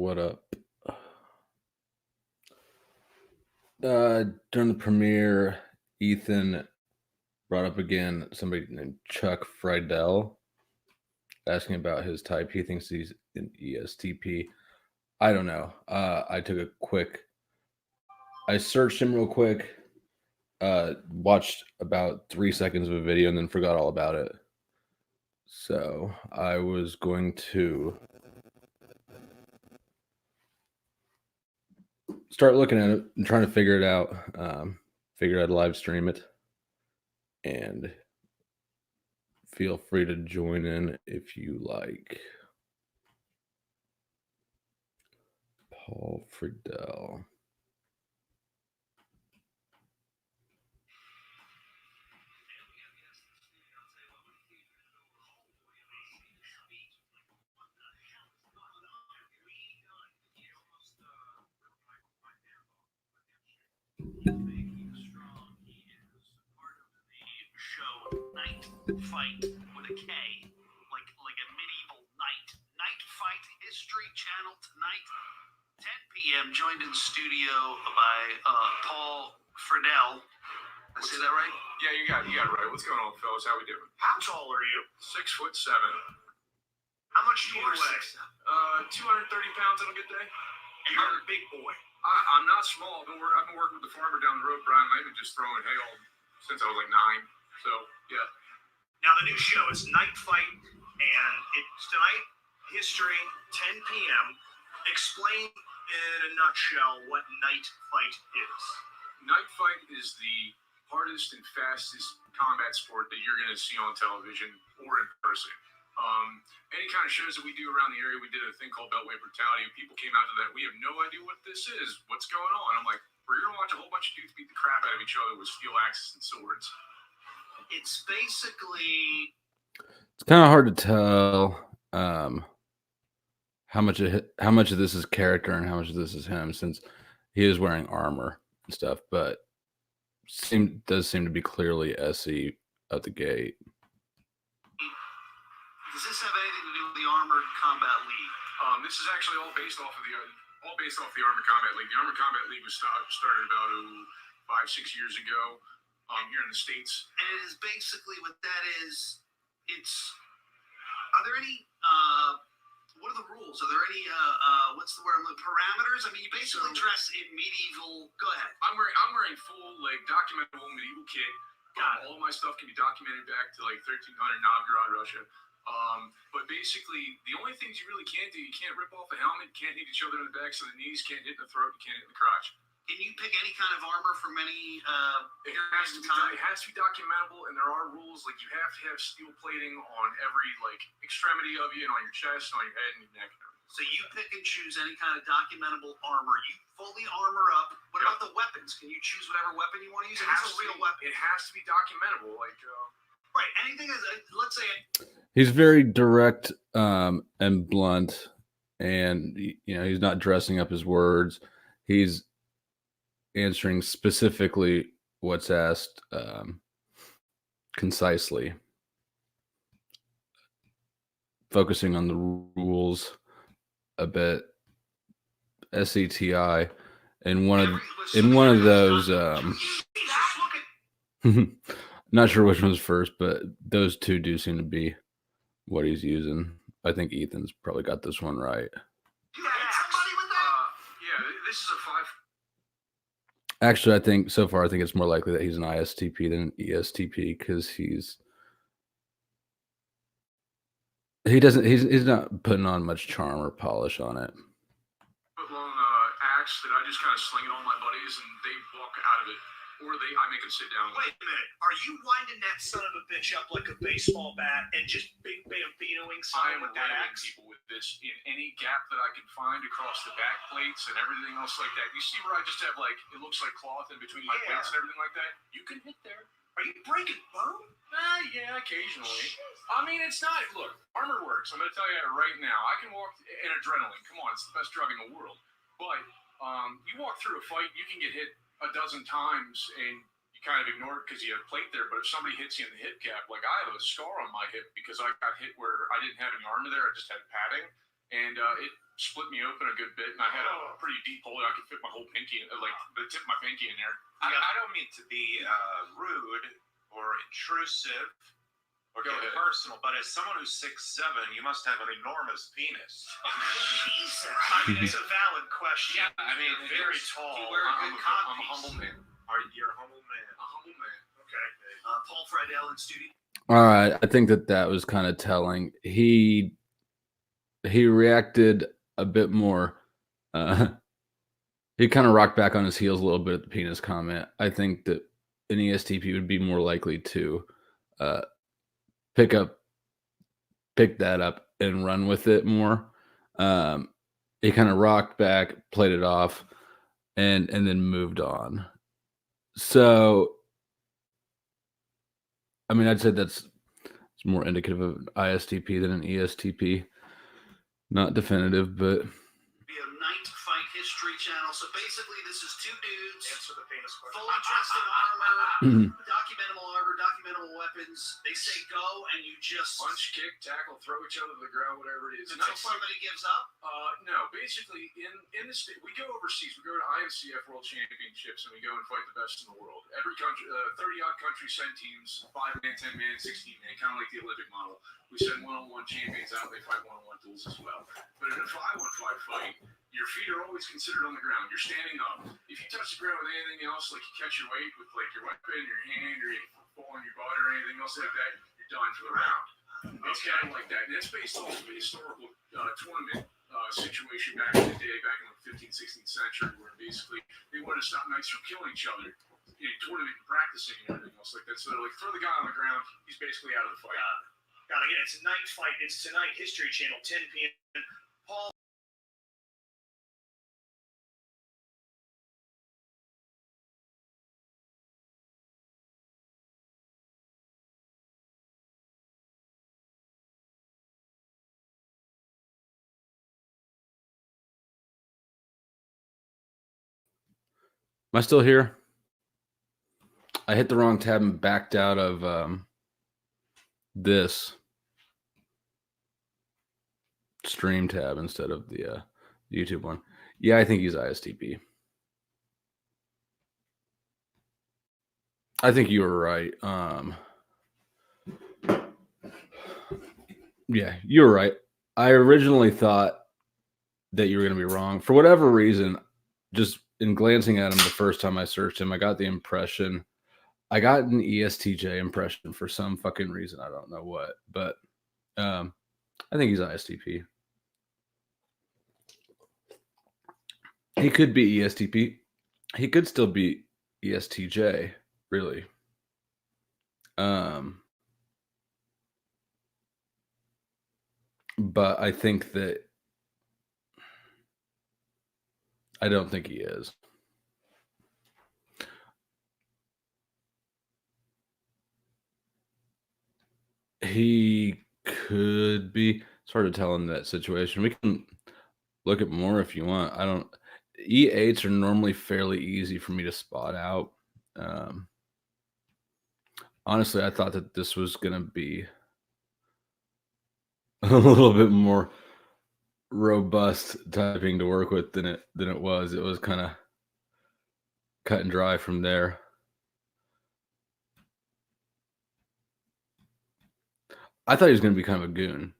What up? During the premiere, Ethan brought up again somebody named Chuck Friedel, asking about his type. He thinks he's an ESTP. I don't know. I searched him real quick, watched about 3 seconds of a video, and then forgot all about it. So I was going to start looking at it and trying to figure it out. Figure out to live stream it, and feel free to join in if you like. Paul Friedel. Fight with a K, like a medieval knight. Night Fight History Channel tonight, 10 p.m. Joined in studio by Paul Friedel. I say that right? Yeah, you got it right. What's going on, fellas? How we doing? How tall are you? 6'7". How much do you weigh? 230 pounds on a good day. And you're a big boy. I'm not small. I've been working with the farmer down the road, Brian Lehman, just throwing hay all since I was like 9. So yeah. Now, the new show is Night Fight, and it's tonight, history, 10 p.m. Explain in a nutshell what Night Fight is. Night Fight is the hardest and fastest combat sport that you're going to see on television or in person. Any kind of shows that we do around the area, we did a thing called Beltway Brutality. People came out to that. We have no idea what this is. What's going on? I'm like, we're going to watch a whole bunch of dudes beat the crap out of each other with steel axes and swords. It's basically... It's kind of hard to tell how much of this is character and how much of this is him, since he is wearing armor and stuff, but does seem to be clearly SE at the gate. Does this have anything to do with the Armored Combat League? This is actually all based off the Armored Combat League. The Armored Combat League was started about 5-6 years ago. Here in the States. And it is basically what that is. Are there any, what are the rules? Are there any, what's the word, parameters? I mean, you basically dress in medieval, go ahead. I'm wearing full, documentable medieval kit. All my stuff can be documented back to 1300 Novgorod, Russia. But basically, the only things you really can't do, you can't rip off a helmet, can't hit each other in the backs of the knees, can't hit in the throat, you can't hit in the crotch. Can you pick any kind of armor from any it has to be documentable, and there are rules. Like, you have to have steel plating on every extremity of you, and on your chest, on your head, and your neck. So you pick and choose any kind of documentable armor. You fully armor up. What about the weapons? Can you choose whatever weapon you want to use? It's a real weapon. It has to be documentable. Right. Anything is. Let's say. He's very direct and blunt, and he's not dressing up his words. He's answering specifically what's asked concisely, focusing on the rules a bit. SETI in one of those not sure which one's first, but those two do seem to be what he's using. I think Ethan's probably got this one right. This is a 5. Actually, I think it's more likely that he's an ISTP than an ESTP, because he's not putting on much charm or polish on it. Long axe that I just kind of sling it on my buddies, and they walk out of it, or I make them sit down. Wait a minute, are you winding that son of a bitch up like a baseball bat and just big bambinoing someone with that axe? People with this in any gap that I can find across the back plates and everything else like that. You see where I just have it looks like cloth in between my plates and everything like that? You can hit there. Are you breaking bone? Yeah, occasionally. I mean, it's not. Look, armor works. I'm going to tell you that right now. I can walk in adrenaline. Come on, it's the best drug in the world. But you walk through a fight, you can get hit a dozen times, and you kind of ignore it because you have plate there. But if somebody hits you in the hip cap, I have a scar on my hip because I got hit where I didn't have any armor there. I just had padding. And it split me open a good bit, and I had a pretty deep hole. I could fit my whole pinky, like the tip of my pinky in there. I don't mean to be rude or intrusive or get personal, but as someone who's 6'7", you must have an enormous penis. Jesus. I mean, it's a valid question. Yeah, I mean, very tall. You wear a good I'm codpiece. a humble man. You're a humble man. A humble man. Okay. Paul Friedel in studio. All right, I think that was kind of telling. He reacted a bit more. He kind of rocked back on his heels a little bit at the penis comment. I think that an ESTP would be more likely to pick that up and run with it more. He kind of rocked back, played it off, and then moved on. So, I mean, I'd say it's more indicative of an ISTP than an ESTP. Not definitive, but Be a Night Fight History channel. So basically, this is two dudes Answer the penis question. fully dressed in armor, documentable weapons. They say go, and you just Punch, kick, tackle, throw each other to the ground, whatever it is. until somebody gives up. No, basically, in the state, we go overseas. We go to IMCF World Championships, and we go and fight the best in the world. Every country, 30-odd countries send teams, 5-man, 10-man, 16-man, kind of like the Olympic model. We send one-on-one champions out. They fight one-on-one duels as well. But in a 5-on-5 fight, your feet are always considered on the ground. You're standing up. If you touch the ground with anything else, like you catch your weight with like your weapon, your hand, or your football in your butt, or anything else like that, you're done for the round. It's kind of like that. And it's based off of a historical tournament situation back in the day, back in the 15th, 16th century, where basically they wanted to stop knights from killing each other in tournament and practicing and everything else like that. So they're like, throw the guy on the ground, he's basically out of the fight. God, again, it's a Night Fight. It's tonight, History Channel, 10 p.m. Paul. am I still here? I hit the wrong tab and backed out of this stream tab instead of the YouTube one. Yeah, I think he's ISTP. I think you were right. Yeah, you were right. I originally thought that you were going to be wrong. For whatever reason, just in glancing at him the first time I searched him, I got an ESTJ impression for some fucking reason. I don't know what, but I think he's ISTP. He could be ESTP. He could still be ESTJ, really. But I think that I don't think he is. He could be. It's hard to tell in that situation. We can look at more if you want. I don't. E8s are normally fairly easy for me to spot out. Honestly, I thought that this was going to be a little bit more robust typing to work with than it was. It was kind of cut and dry from there. I thought he was going to be kind of a goon,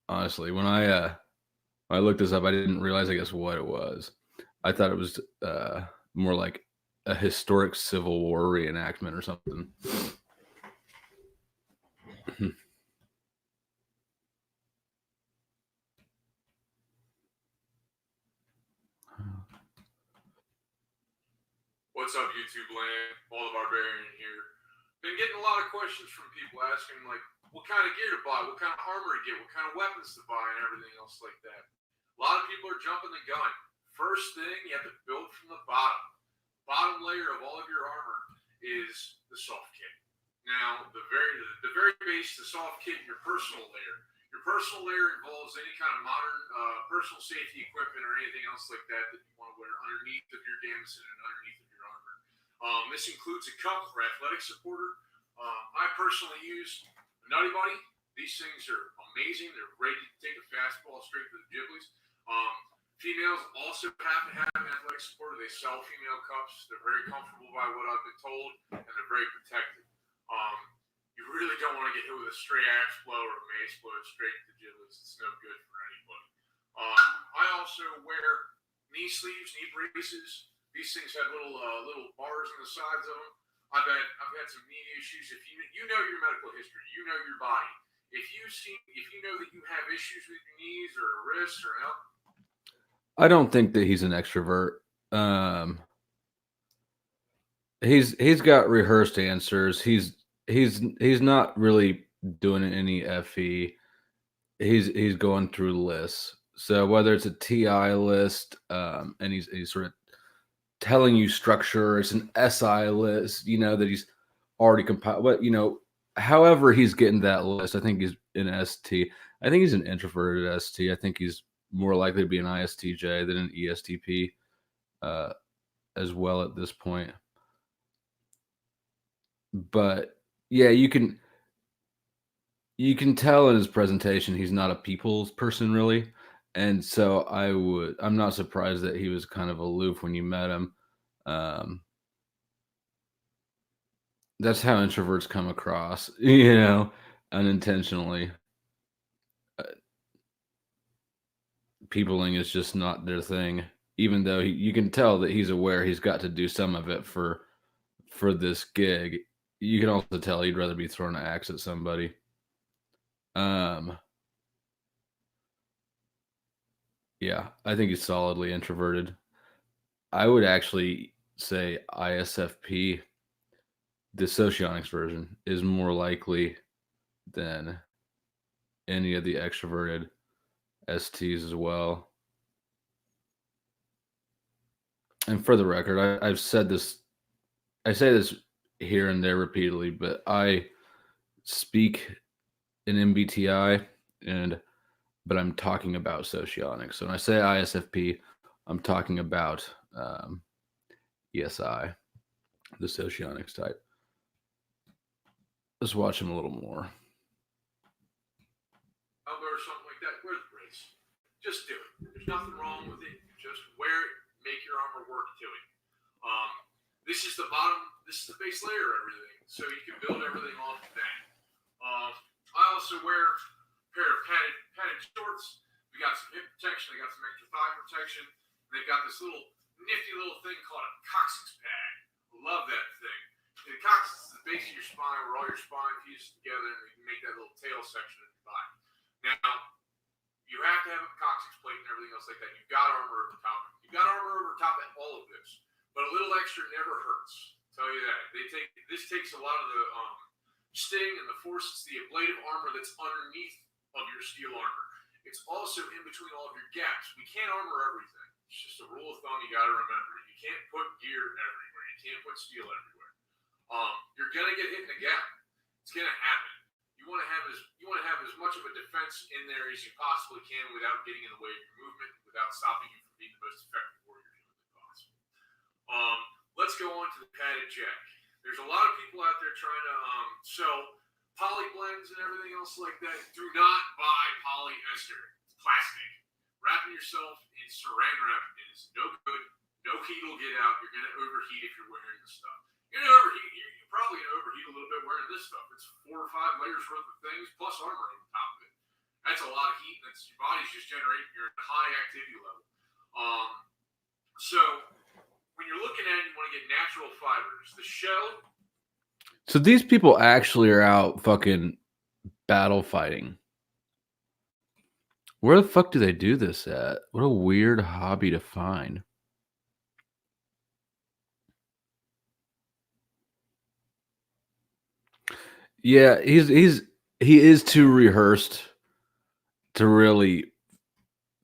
honestly. When I looked this up, I didn't realize, I guess, what it was. I thought it was more like a historic Civil War reenactment or something. What's up, YouTube land? All the Barbarian here. Been getting a lot of questions from people asking, like, what kind of gear to buy, what kind of armor to get, what kind of weapons to buy, and everything else like that. A lot of people are jumping the gun. First thing, you have to build from the bottom. Bottom layer of all of your armor is the soft kit. Now, the very base, the soft kit, your personal layer. Your personal layer involves any kind of modern personal safety equipment or anything else like that that you want to wear underneath of your gambeson and underneath of your armor. This includes a cup for athletic supporter. I personally use a Nutty Buddy. These things are amazing. They're ready to take a fastball straight to the Ghiblies. Females also have to have athletic support. They sell female cups. They're very comfortable by what I've been told, and they're very protected. You really don't want to get hit with a stray axe blow or a mace blow straight to the giblets. It's no good for anybody. I also wear knee sleeves, knee braces. These things have little bars on the sides of them. I've had some knee issues. If you know your medical history, you know your body. If you know that you have issues with your knees or wrists or elbow. I don't think that he's an extrovert. He's got rehearsed answers. He's not really doing any FE. He's going through lists. So whether it's a TI list, and he's sort of telling you structure, it's an SI list, that he's already compiled. But however he's getting that list, I think he's an ST. I think he's an introverted ST. I think he's more likely to be an ISTJ than an ESTP as well at this point. But yeah, you can tell in his presentation he's not a people's person really. And so I'm not surprised that he was kind of aloof when you met him. That's how introverts come across, unintentionally. Peopling is just not their thing, even though you can tell that he's aware he's got to do some of it for this gig. You can also tell he'd rather be throwing an axe at somebody. Yeah, I think he's solidly introverted. I would actually say ISFP, the socionics version, is more likely than any of the extroverted STs as well. And for the record, I've said this, I say this here and there repeatedly, but I speak in MBTI, but I'm talking about socionics. So when I say ISFP, I'm talking about ESI, the socionics type. Let's watch him a little more. Or something like that. Wear the brace. Just do it. There's nothing wrong with it. Just wear it. Make your armor work to it. This is the bottom. This is the base layer of everything. So you can build everything off of that. I also wear a pair of padded shorts. We got some hip protection. I got some extra thigh protection. They've got this nifty little thing called a coccyx pad. Love that thing. And the coccyx is the base of your spine where all your spine fuses together and you can make that little tail section of your body. Now, you have to have a coccyx plate and everything else like that. You've got armor over top. You've got armor over top of all of this. But a little extra never hurts. I'll tell you that. This takes a lot of the sting and the force. It's the ablative armor that's underneath of your steel armor. It's also in between all of your gaps. We can't armor everything. It's just a rule of thumb you got to remember. You can't put gear everywhere. You can't put steel everywhere. You're gonna get hit in the gap. It's gonna happen. You want to have as much of a defense in there as you possibly can without getting in the way of your movement, without stopping you from being the most effective warrior humanly possible. Let's go on to the padded jack. There's a lot of people out there trying to sell poly blends and everything else like that. Do not buy polyester. It's plastic. Wrapping yourself in saran wrap is no good. No heat will get out. You're going to overheat if you're wearing this stuff. You're probably going to overheat a little bit wearing this stuff. It's 4 or 5 layers worth of things plus armor on top of it. That's a lot of heat. Your body's just generating. You're at a high activity level. So when you're looking at it, you want to get natural fibers. The shell. So these people actually are out fucking battle fighting. Where the fuck do they do this at? What a weird hobby to find. Yeah, he is too rehearsed to really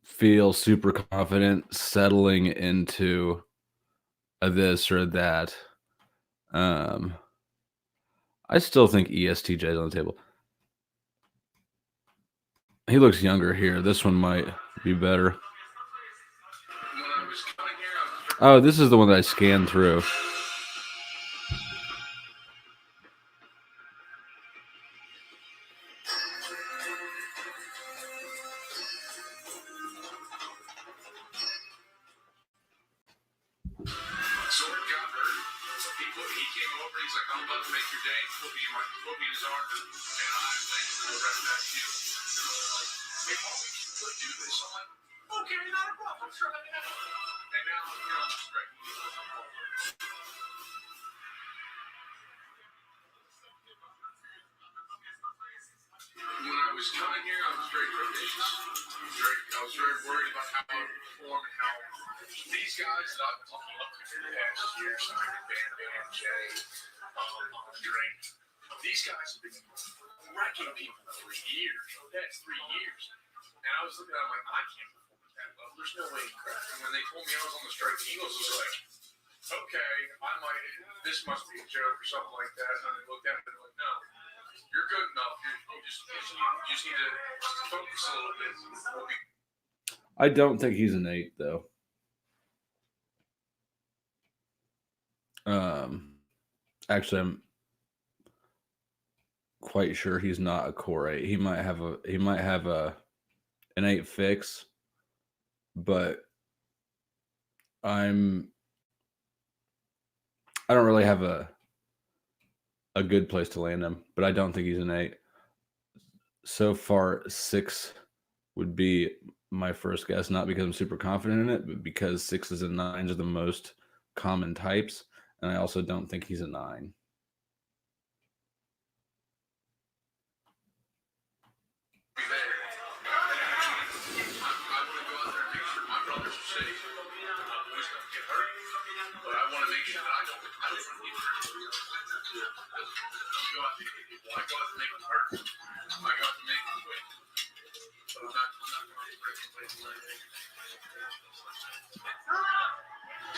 feel super confident settling into a this or that. I still think ESTJ is on the table. He looks younger here. This one might be better. Oh, this is the one that I scanned through. He came over. He's like, "I'm about to make your day." Put me in his arms, and I'm thankful for the rest of that deal. Like, hey, Paul, we could do this. I'm like, okay, not a problem. Sure, let me know. And now I'm here on the strike. When I was coming here, I was very trepidatious. I was very worried about how I would perform and how these guys that I've been looking up to for the past year, Simon, Van, Jay, Andre, these guys have been wrecking people for years, the past 3 years. And I was looking at them like, I can't perform at that level. There's no way in crap. And when they told me I was on the strike, the Eagles was like, okay, this must be a joke or something like that. And they looked at it and like, no. You're good enough. You just need to focus a little bit. I don't think he's an 8, though. Actually, I'm quite sure he's not a core 8. He might have an 8 fix, but I don't really have a good place to land him, but I don't think he's an 8. So far, 6 would be my first guess, not because I'm super confident in it, but because 6s and 9s are the most common types, and I also don't think he's a 9.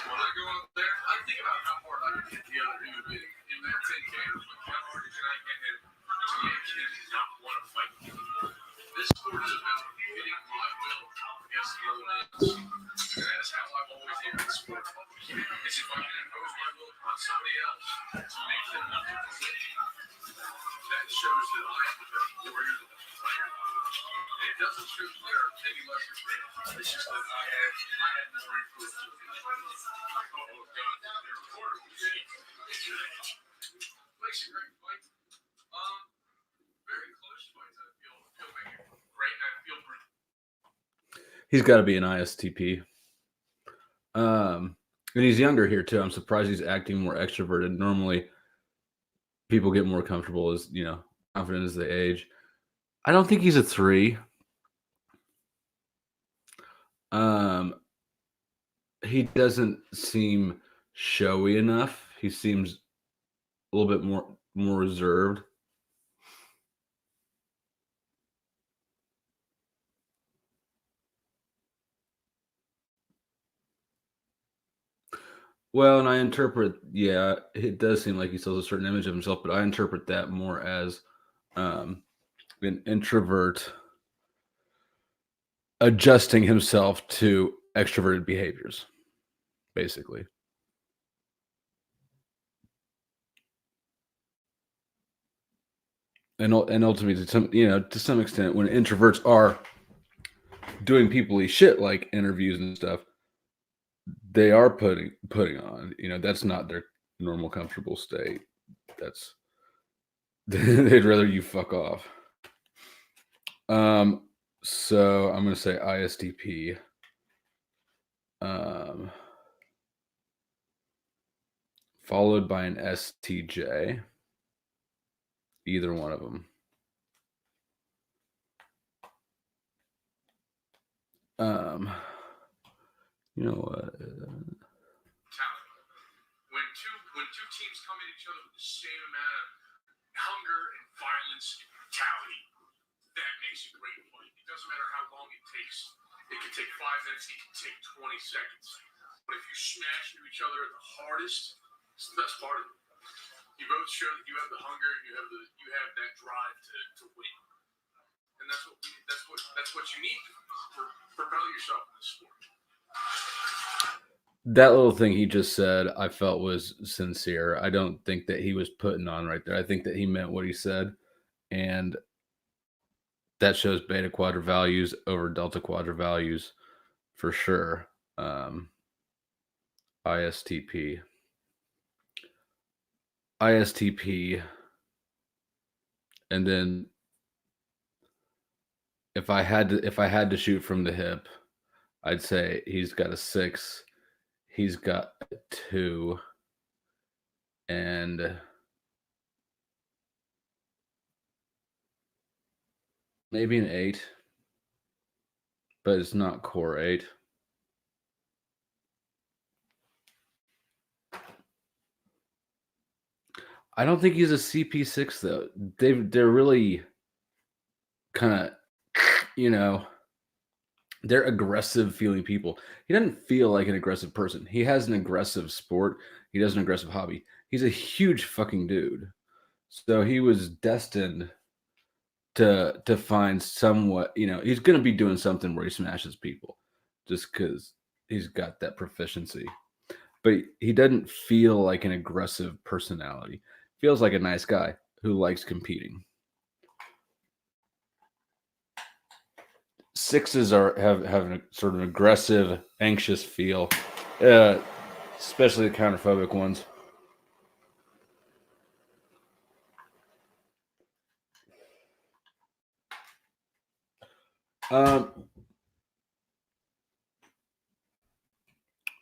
When I go out there, I think about how hard I can hit the other human being. In that 10K, how hard can I get him to make him not want to fight me? This sport is about hitting my will against the other man's. And that's how I've always looked at sport. Is if I can impose my will upon somebody else to make them not to quit. That shows that I am the best warrior, the best player. And it doesn't show that there are any less than it's just that I had more influence. Oh, God. They're recording. Makes a great fight. Very close fights. I feel make it great, and I feel pretty. He's got to be an ISTP. And he's younger here too. I'm surprised he's acting more extroverted. Normally, people get more comfortable as confident as they age. I don't think he's a 3. He doesn't seem showy enough. He seems a little bit more reserved. Well, and I interpret, it does seem like he still has a certain image of himself, but I interpret that more as an introvert adjusting himself to extroverted behaviors, basically. And ultimately, to some extent, when introverts are doing people-y shit like interviews and stuff, they are putting on. That's not their normal comfortable state. That's they'd rather you fuck off. So I'm gonna say ISTP. Followed by an STJ. Either one of them. You know what? When two teams come at each other with the same amount of hunger and violence and brutality, that makes a great fight. It doesn't matter how long it takes. It can take 5 minutes. It can take 20 seconds. But if you smash into each other at the hardest, it's the best part of it. You both show that you have the hunger and you have that drive to win. And that's what you need to propel yourself in this sport. That little thing he just said, I felt was sincere. I don't think that he was putting on right there. I think that he meant what he said. And that shows beta quadrant values over delta quadrant values for sure. ISTP. ISTP, and then if I had to shoot from the hip, I'd say he's got a 6, he's got a 2, and maybe an 8, but it's not core 8. I don't think he's a CP6 though. They're really kind of, you know, they're aggressive feeling people. He doesn't feel like an aggressive person. He has an aggressive sport. He does an aggressive hobby. He's a huge fucking dude. So he was destined to find somewhat, you know, he's going to be doing something where he smashes people just because he's got that proficiency. But he doesn't feel like an aggressive personality. Feels like a nice guy who likes competing. 6s have a sort of aggressive, anxious feel, especially the counterphobic ones.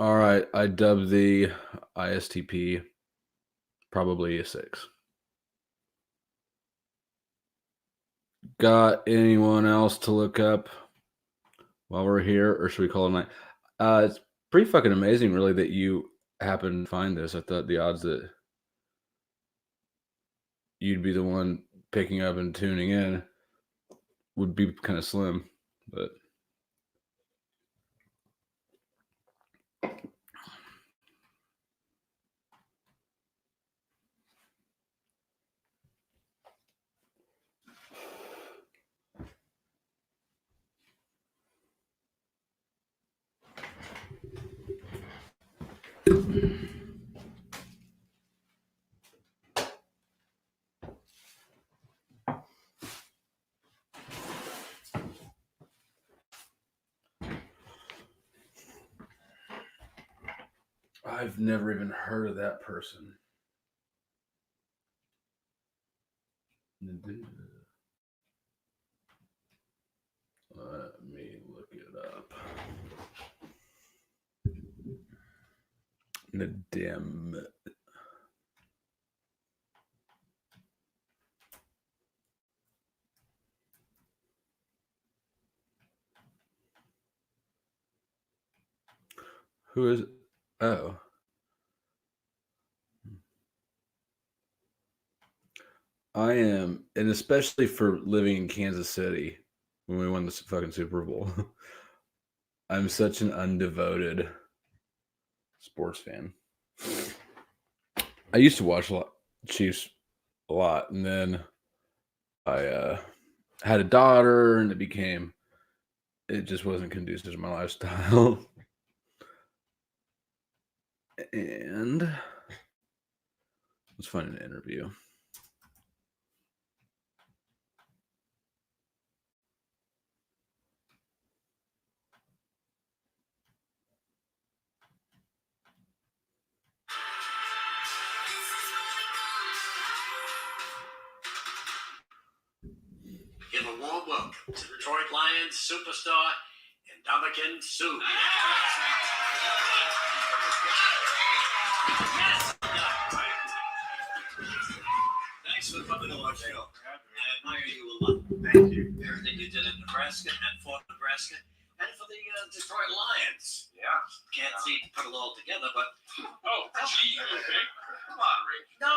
All right, I dubbed the ISTP probably a 6. Got anyone else to look up while we're here, or should we call it a night? It's pretty fucking amazing, really, that you happen to find this. I thought the odds that you'd be the one picking up and tuning in would be kind of slim, but I've never even heard of that person. Let me look it up. Damn. Who is it? Oh. I am, and especially for living in Kansas City when we won the fucking Super Bowl, I'm such an undevoted sports fan. I used to watch Chiefs a lot, and then I had a daughter, and it just wasn't conducive to my lifestyle. And let's find an interview. Give a warm welcome to Detroit Lions superstar Ndamukong Suh. Yes! Thanks for coming to our show. I admire you a lot. Thank you. Everything you did in Nebraska and for Nebraska and for the Detroit Lions. Yeah. Can't seem to put it all together, but... Oh, gee, okay. Come on, Rick. No,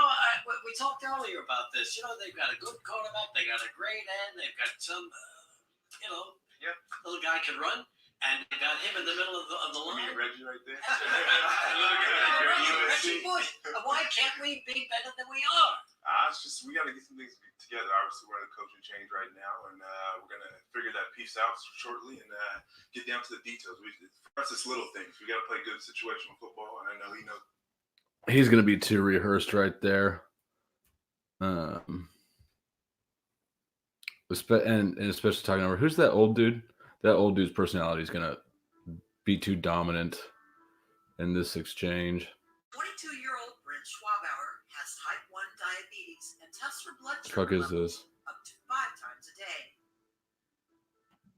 we talked earlier about this. You know, they've got a good quarterback. They got a great end. They've got some, little guy can run. And they got him in the middle of the line. Reggie right there. Reggie Bush. Why can't we be better than we are? It's just we got to get some things together. Obviously, we're in a coaching change right now, and we're gonna figure that piece out shortly and get down to the details. For us, it's little things. We got to play good situational football, and I know he knows. He's gonna be too rehearsed right there. And especially talking over who's that old dude? That old dude's personality is gonna be too dominant in this exchange. 22-year-old Brent Schwabauer has type 1 diabetes and tests for blood Fuck sugar is levels this? up to 5 times a day.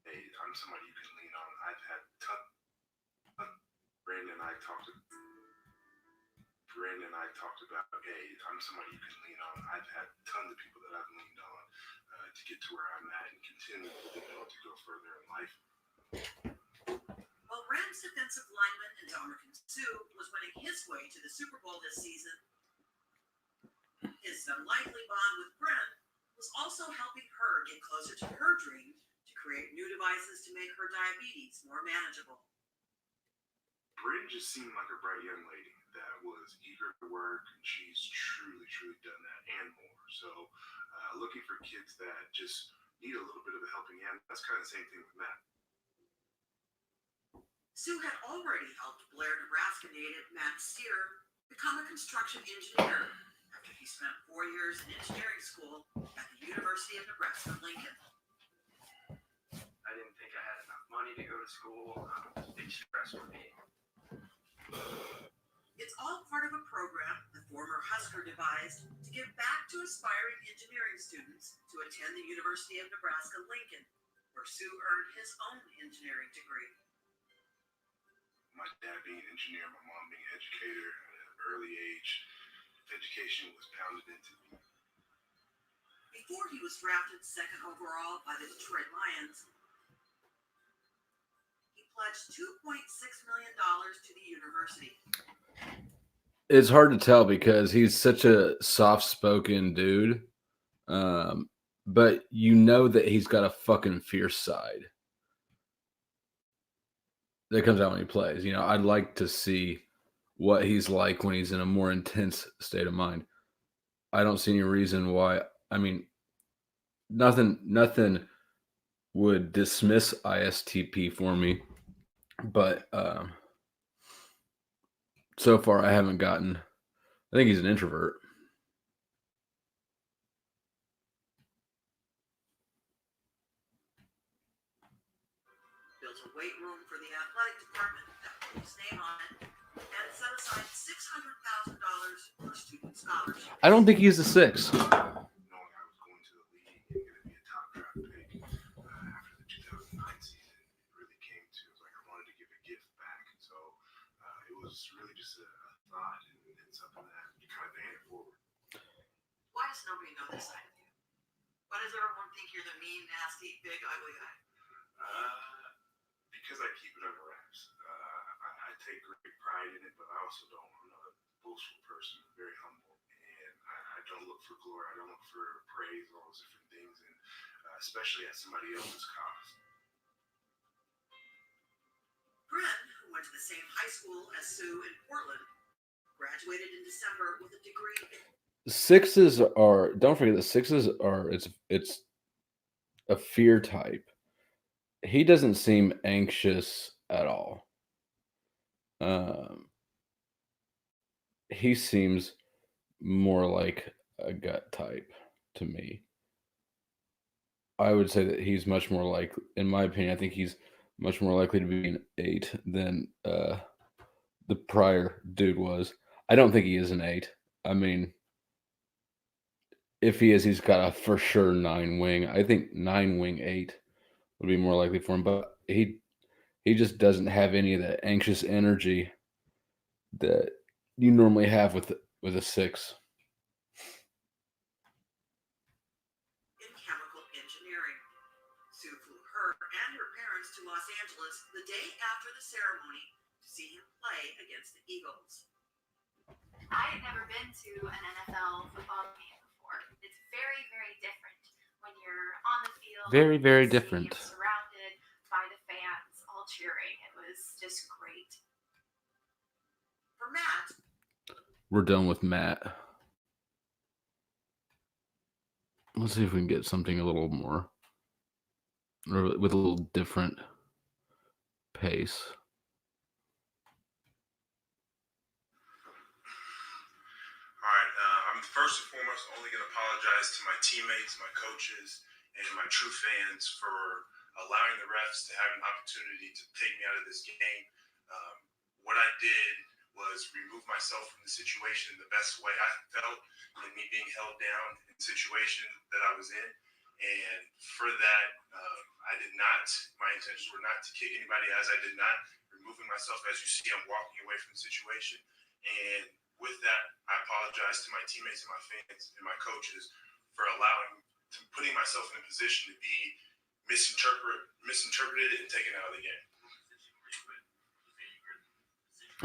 Hey, I'm somebody you can lean on. I've had Brandon and I talked about, hey, I'm somebody you can lean on. I've had tons of people that I've leaned on to get to where I'm at and continue to go further in life. While Rams defensive lineman Ndamukong Suh was winning his way to the Super Bowl this season, his unlikely bond with Brent was also helping her get closer to her dream to create new devices to make her diabetes more manageable. Bryn just seemed like a bright young lady that was eager to work, and she's truly done that and more. So looking for kids that just need a little bit of a helping hand. That's kind of the same thing with Matt. Sue had already helped Blair, Nebraska native Matt Steer become a construction engineer after he spent 4 years in engineering school at the University of Nebraska, Lincoln. I didn't think I had enough money to go to school. It was a big stress for me. It's all part of a program the former Husker devised to give back to aspiring engineering students to attend the University of Nebraska, Lincoln, where Sue earned his own engineering degree. My dad being an engineer, my mom being an educator at an early age, education was pounded into me. Before he was drafted second overall by the Detroit Lions, he pledged $2.6 million to the university. It's hard to tell because he's such a soft-spoken dude, but you know that he's got a fucking fierce side that comes out when he plays. You know, I'd like to see what he's like when he's in a more intense state of mind. I don't see any reason why. I mean, nothing would dismiss ISTP for me, but so far I haven't gotten. I think he's an introvert. Built a weight room for the athletic department that put his name on it, and set aside $600,000 for student scholarships. I don't think he's a 6. Knowing I was going to the league and going to be a top draft pick after the 2009 season, it really came to, it was like I wanted to give a gift back. So it was really just a thought and something that kind of paying it forward. Why does nobody know this side of you? Why does everyone think you're the mean, nasty, big, ugly guy? Because I keep it under wraps. I take great pride in it, but I also don't. I'm not a boastful person. I'm very humble, and I don't look for glory. I don't look for praise, all those different things, and especially at somebody else's cost. Bryn, who went to the same high school as Sue in Portland, graduated in December with a degree in 6s are. Don't forget the 6s are. It's a fear type. He doesn't seem anxious at all. He seems more like a gut type to me. I would say that he's much more like, in my opinion, I think he's much more likely to be an 8 than the prior dude was. I don't think he is an 8. I mean, if he is, he's got a for sure 9 wing. I think 9 wing 8 would be more likely for him, but he just doesn't have any of that anxious energy that you normally have with a 6. in chemical engineering. Sue flew her and her parents to Los Angeles the day after the ceremony to see him play against the Eagles. I had never been to an NFL football game before. It's very, very different when you're on the field. Very, very in the different. stadium, surrounded by the fans, all cheering. It was just great. For Matt, We're done with Matt. Let's see if we can get something a little more, or with a little different pace. All right, I'm first and foremost only going to apologize to my teammates, my coaches, and my true fans for allowing the refs to have an opportunity to take me out of this game. What I did was was remove myself from the situation in the best way I felt, and me being held down in the situation that I was in. And for that, I did not, my intentions were not to kick anybody, as I did not. Removing myself, as you see, I'm walking away from the situation. And with that, I apologize to my teammates and my fans and my coaches for putting myself in a position to be misinterpreted and taken out of the game.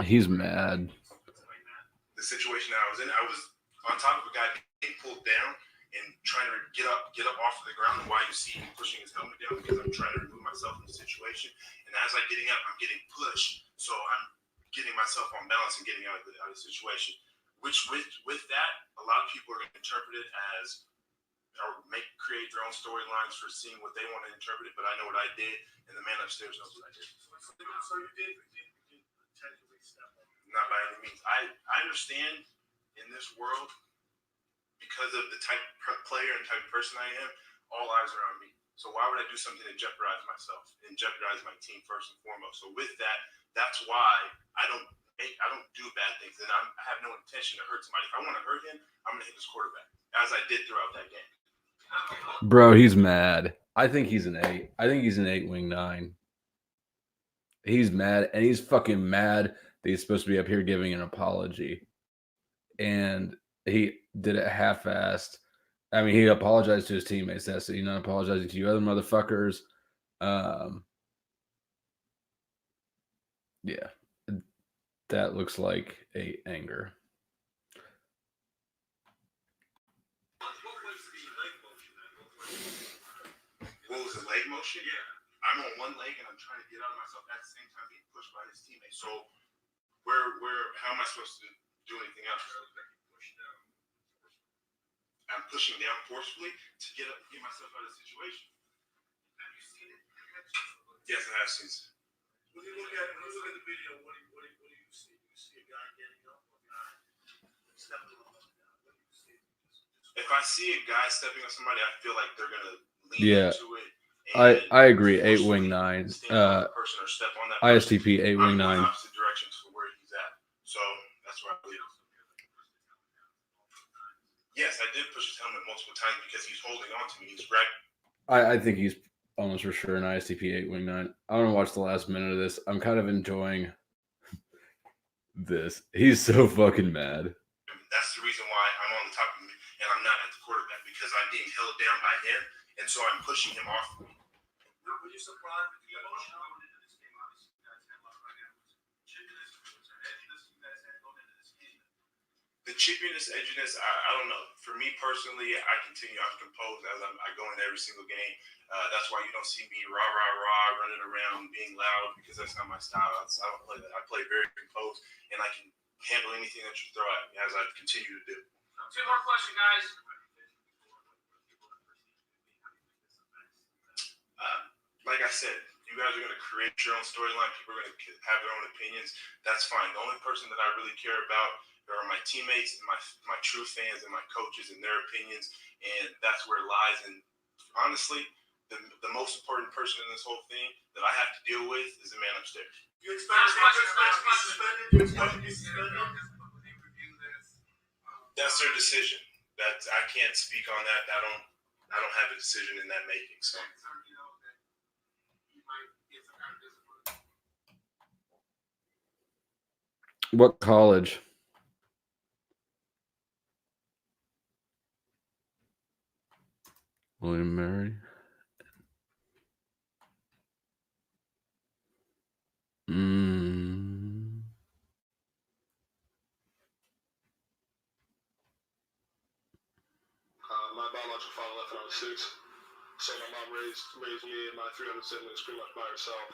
He's mad. The situation that I was in, I was on top of a guy being pulled down and trying to get up off of the ground. And why you see him pushing his helmet down, because I'm trying to remove myself from the situation. And as I'm getting up, I'm getting pushed. So I'm getting myself on balance and getting out of the situation. Which with that, a lot of people are going to interpret it as, or create their own storylines for seeing what they want to interpret it. But I know what I did, and the man upstairs knows what I did. So you did technically step up. Not by any means. I understand in this world, because of the type of player and type of person I am, all eyes are on me. So why would I do something to jeopardize myself and jeopardize my team first and foremost? So with that, that's why I don't do bad things, and I have no intention to hurt somebody. If I want to hurt him, I'm going to hit this quarterback, as I did throughout that game. Bro, he's mad. I think he's an 8. I think he's an 8 wing 9. He's mad, and he's fucking mad that he's supposed to be up here giving an apology. And he did it half-assed. I mean, he apologized to his teammates. That's it. He's not apologizing to you other motherfuckers. Yeah. That looks like a anger. What was the leg motion? Yeah. I'm on one leg and I'm trying to get out of myself at the same time being pushed by his teammates. So how am I supposed to do anything else? I'm pushing down forcefully to get myself out of the situation. Have you seen it? Yes, I have seen it. When you look at the video, what do you see? You see a guy getting up, a guy stepping on him down. What do you see? If I see a guy stepping on somebody, I feel like they're gonna lean into it. I agree. 8 wing 9. ISTP 8 wing 9. Opposite direction to where he's at. So that's where I believe. Yes, I did push his helmet multiple times because he's holding on to me. He's grabbing. I think he's almost for sure an ISTP 8 wing 9. I want to watch the last minute of this. I'm kind of enjoying this. He's so fucking mad. That's the reason why I'm on the top of him and I'm not at the quarterback, because I'm being held down by him, and so I'm pushing him off of me. Were you surprised with the emotion? The cheapiness, edginess, I don't know. For me personally, I continue. I'm composed as I go into every single game. That's why you don't see me rah, running around, being loud, because that's not my style. I don't play that. I play very composed, and I can handle anything that you throw at me, as I continue to do. Two more questions, guys. Like I said, you guys are going to create your own storyline. People are going to have their own opinions. That's fine. The only person that I really care about are my teammates and my true fans and my coaches and their opinions, and that's where it lies. And honestly, the most important person in this whole thing that I have to deal with is the man upstairs. You expect to be suspended? That's their decision. That I can't speak on that. I don't have a decision in that making. So. What college? William Mary. My biological father left when I was 6, so my mom raised me and my 300 siblings pretty much by herself.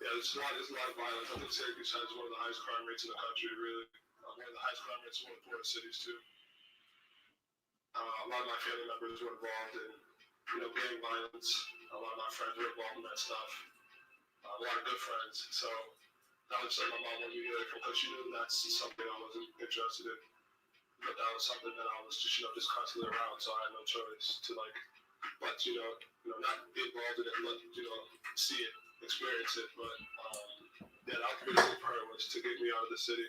There's a lot of violence. I think Syracuse has one of the highest crime rates in the country, really. One of the highest crime rates in one of the poorest cities, too. A lot of my family members were involved in, gang violence. A lot of my friends were involved in that stuff. A lot of good friends. So that was like my mom wanted me to because she knew that's something I wasn't interested in. But that was something that I was just constantly around. So I had no choice to not be involved in it, see it, experience it. But yeah, the ultimate goal for her was to get me out of the city.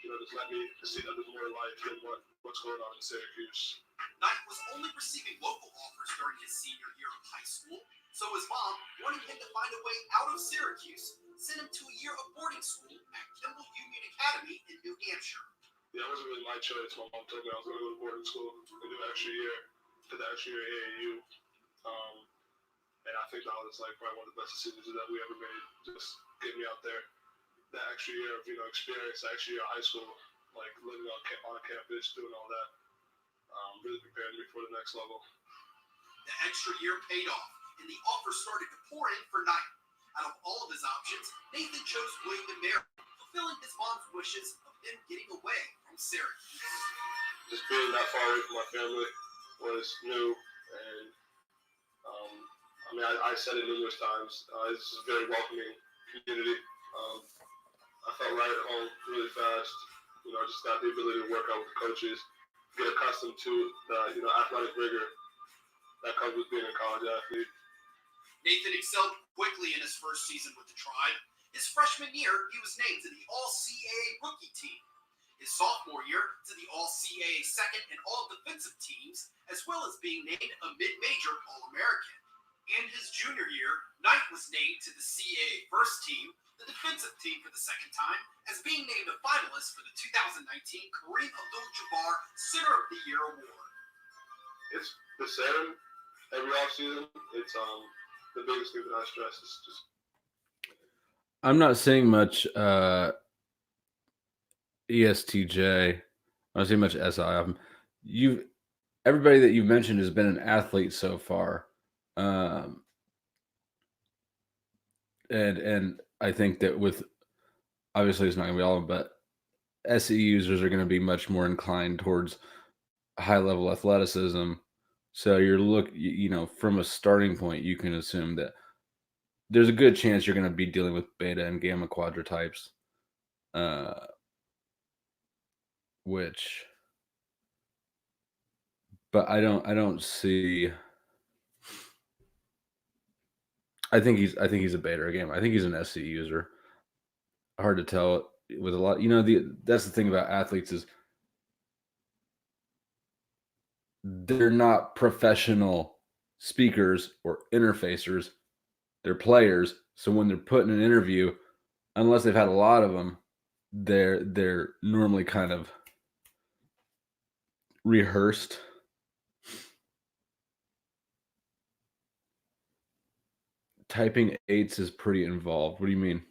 Just let me see that there's more life than what's going on in Syracuse. Knight was only receiving local offers during his senior year of high school, so his mom, wanting him to find a way out of Syracuse, sent him to a year of boarding school at Kimball Union Academy in New Hampshire. Yeah, it wasn't really my choice. My mom told me I was going to go to boarding school and do an extra year, did the extra year at AAU. And I think that was like probably one of the best decisions that we ever made. Just get me out there. That extra year of experience, that extra year of high school, like living on campus, doing all that, really prepared me for the next level. The extra year paid off, and the offers started to pour in for Knight. Out of all of his options, Nathan chose William and Mary, fulfilling his mom's wishes of him getting away from Syracuse. Just being that far away from my family was new, and I said it numerous times. It's a very welcoming community. I felt right at home really fast. I just got the ability to work out with the coaches, get accustomed to the athletic rigor that comes with being a college athlete. Nathan excelled quickly in his first season with the Tribe. His freshman year, he was named to the All-CAA rookie team. His sophomore year, to the All-CAA second and all-defensive teams, as well as being named a mid-major All-American. And his junior year, Knight was named to the CAA first team, the defensive team for the second time, as being named a finalist for the 2019 Kareem Abdul-Jabbar Center of the Year Award. It's the same every offseason. It's the biggest thing that I stress is just. I'm not seeing much ESTJ. I'm not seeing much SI. Everybody that you've mentioned has been an athlete so far. And I think that with, obviously it's not going to be all, but SE users are going to be much more inclined towards high level athleticism. So from a starting point, you can assume that there's a good chance you're going to be dealing with beta and gamma quadrotypes, but I don't see. I think he's a beta or gamma. I think he's an SC user. Hard to tell with a lot. That's the thing about athletes is they're not professional speakers or interfacers. They're players. So when they're put in an interview, unless they've had a lot of them, they're normally kind of rehearsed. Typing 8s is pretty involved. What do you mean?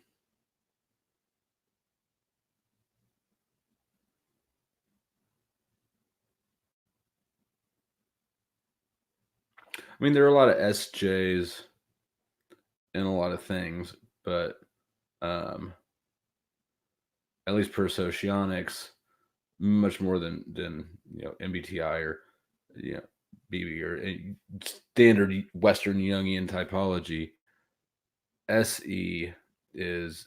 I mean, there are a lot of SJs in a lot of things, but at least per socionics, much more than MBTI or BB or standard Western Jungian typology. SE is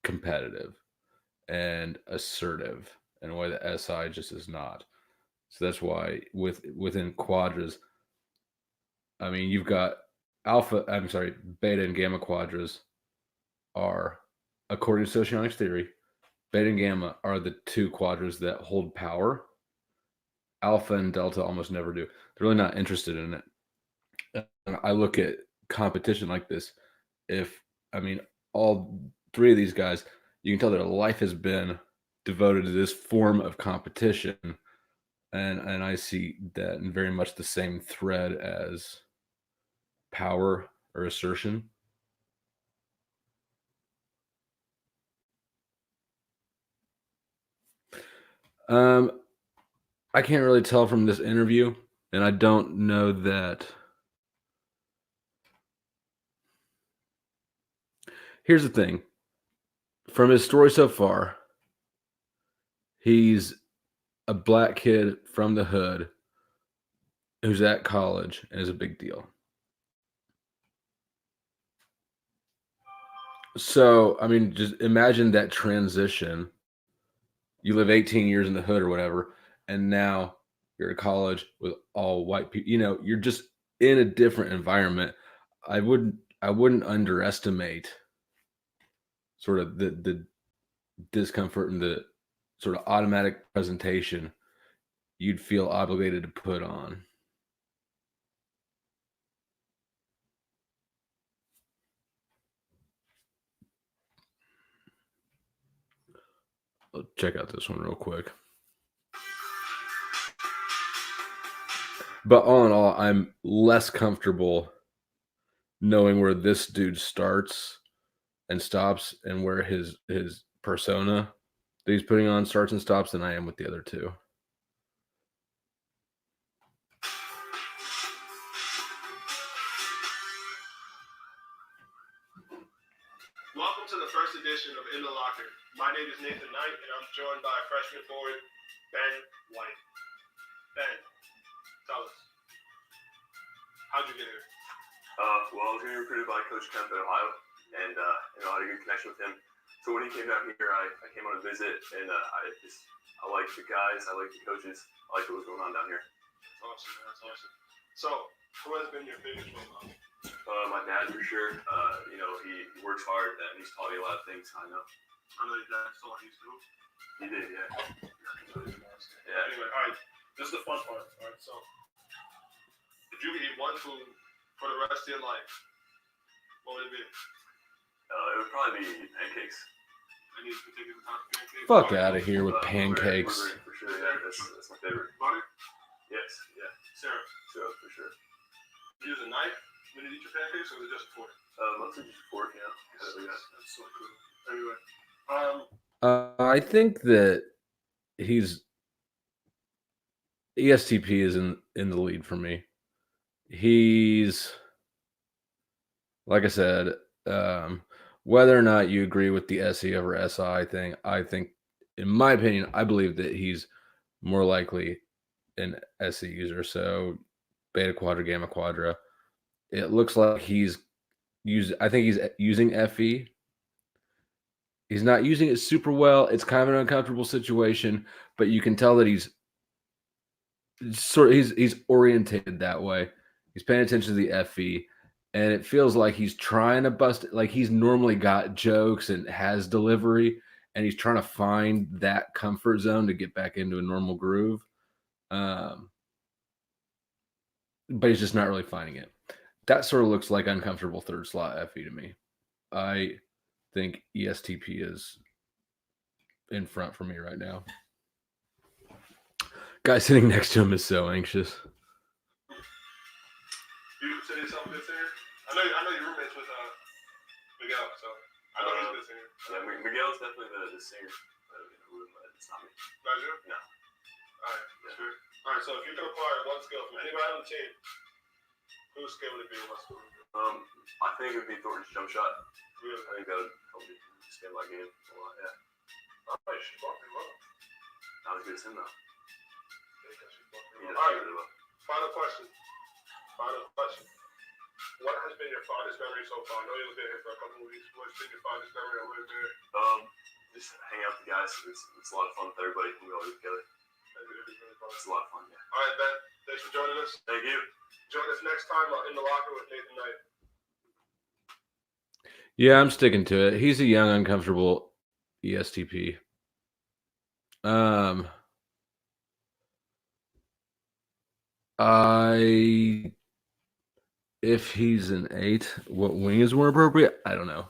competitive and assertive in a way that SI just is not. So that's why within quadras, I mean, you've got beta and gamma quadras are, according to socionics theory, beta and gamma are the two quadras that hold power. Alpha and delta almost never do. They're really not interested in it. And I look at competition like this. All three of these guys, you can tell their life has been devoted to this form of competition. And I see that in very much the same thread as power or assertion. I can't really tell from this interview, and I don't know that. Here's the thing. From his story so far, he's a black kid from the hood who's at college and is a big deal. So, I mean, just imagine that transition. You live 18 years in the hood or whatever, and now you're at college with all white people. You're just in a different environment. I wouldn't underestimate sort of the discomfort and the sort of automatic presentation you'd feel obligated to put on. I'll check out this one real quick. But all in all, I'm less comfortable knowing where this dude starts and stops and where his persona that he's putting on starts and stops than I am with the other two. Welcome to the first edition of In the Locker. My name is Nathan Knight, and I'm joined by freshman forward Ben White. Ben, tell us, how'd you get here? Well, I was getting recruited by Coach Kemp at Ohio, and I had a good connection with him. So when he came down here, I came on a visit, and I liked the guys, I liked the coaches, I liked what was going on down here. That's awesome, man. That's awesome. So, who has been your biggest role model? My dad, for sure. He works hard, and he's taught me a lot of things. I know. I know your dad taught you too. He did, yeah. Yeah. Anyway, all right. This is the fun part. All right. So, if you could eat one food for the rest of your life, what would it be? It would probably be pancakes. Any particular type of pancakes? Fuck out of here with pancakes. For sure, yeah. That's my favorite. Butter? Yes, yeah. Syrup? Syrup, for sure. Use a knife when you eat your pancakes, or is it just a fork? Mostly just a fork, you know. That's so cool. Anyway, I think that ESTP is in the lead for me. He's, like I said, whether or not you agree with the SE over SI thing, I think, in my opinion, I believe that he's more likely an SE user. So beta quadra, gamma quadra. It looks like he's using FE. He's not using it super well. It's kind of an uncomfortable situation, but you can tell that he's orientated that way. He's paying attention to the FE, and it feels like he's trying to bust it. Like he's normally got jokes and has delivery, and he's trying to find that comfort zone to get back into a normal groove. But he's just not really finding it. That sort of looks like uncomfortable third slot FE to me. I think ESTP is in front for me right now. Guy sitting next to him is so anxious. you say yourself a good singer? I know you're roommates with Miguel, so I know he's a good singer. Yeah, Miguel's definitely the singer. It's not me. Not you? No. Alright, sure. Alright, so if you could acquire one skill from anybody on the team, whose skill would it be and what skill would it be? I think it would be Thornton's jump shot. Really? I think that would help me expand my game a lot, yeah. Alright, she's walking well. Not as good as him, though. Alright, final question. What has been your fondest memory so far? I know you've been here for a couple of weeks. What's been your fondest memory of living here? Just hang out with the guys. It's a lot of fun with everybody. We all get together. It's a lot of fun, yeah. Alright, Ben. Thanks for joining us. Thank you. Join us next time in the locker with Nathan Knight. Yeah, I'm sticking to it. He's a young, uncomfortable ESTP. If he's an 8, what wing is more appropriate? I don't know.